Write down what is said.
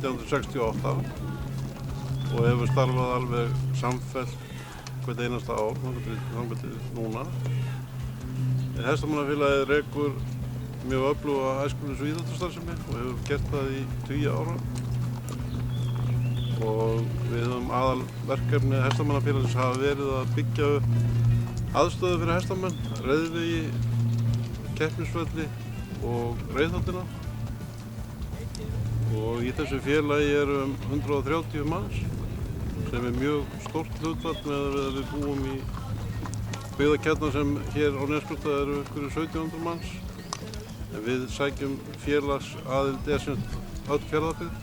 1968 og hefur starfað alveg samfellt hvert einasta ár, þangað til núna. Hestamannafélagið rekur mjög öfluga æskulýðs- og íþróttastarfsemi og hefur gert það í 10 ára. Og við höfum aðalverkefni Hestamannafélagsins hafa verið að byggja upp aðstöðu fyrir hestamenn, reiðvegi, keppnisvelli og reiðhöllina. Og í þessu félagi eru 130 manns sem mjög stórt hlutfall með að við búum í byggðakjarna sem hér á Neskaupstað eru ykkur 1700 manns. En við sækjum félagsaðild sem öll Fjarðabyggð.